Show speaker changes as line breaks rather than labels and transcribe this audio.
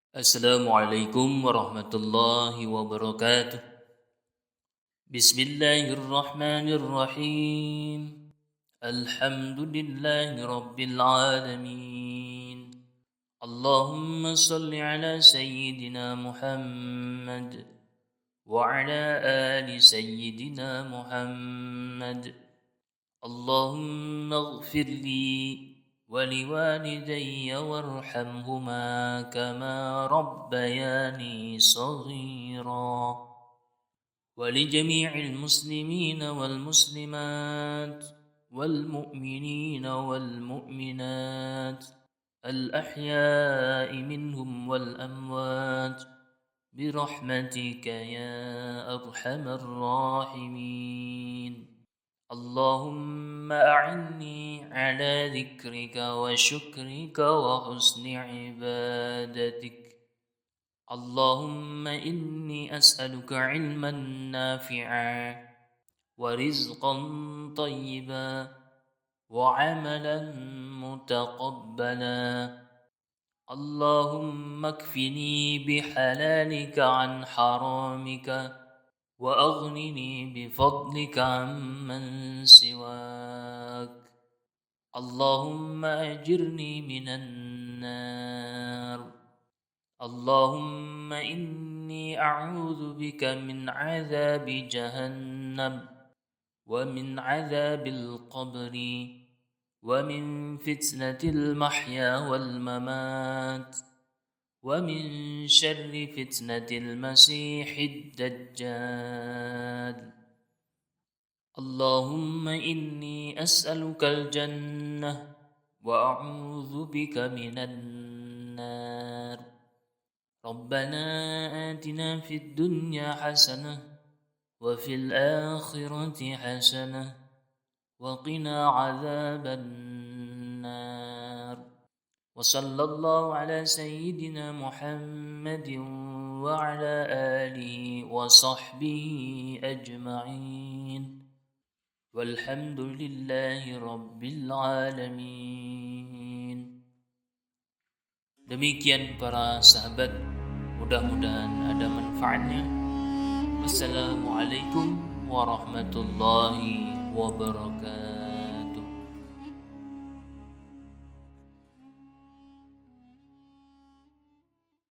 Assalamualaikum warahmatullahi wabarakatuh. Bismillahirrahmanirrahim. Alhamdulillahi rabbil alamin. Allahumma salli ala sayyidina Muhammad wa ala ali sayyidina Muhammad. Allahumma ighfir li ولوالدي وارحمهما كما ربياني صغيرا ولجميع المسلمين والمسلمات والمؤمنين والمؤمنات الأحياء منهم والأموات برحمتك يا أرحم الراحمين. اللهم أعني على ذكرك وشكرك وحسن عبادتك. اللهم إني أسألك علما نافعا ورزقا طيبا وعملا متقبلا. اللهم اكفني بحلالك عن حرامك وأغنني بفضلك عمن سواك. اللهم أجرني من النار. اللهم إني أعوذ بك من عذاب جهنم ومن عذاب القبر ومن فتنة المحيا والممات ومن شر فتنة المسيح الدجال. اللهم إني أسألك الجنة وأعوذ بك من النار. ربنا آتنا في الدنيا حسنة وفي الآخرة حسنة وقنا عذاب النار. وصلى الله على سيدنا محمد وعلى آله وصحبه أجمعين والحمد لله رب العالمين. Demikian para sahabat, mudah-mudahan ada manfaatnya. Wassalamualaikum warahmatullahi wabarakatuh.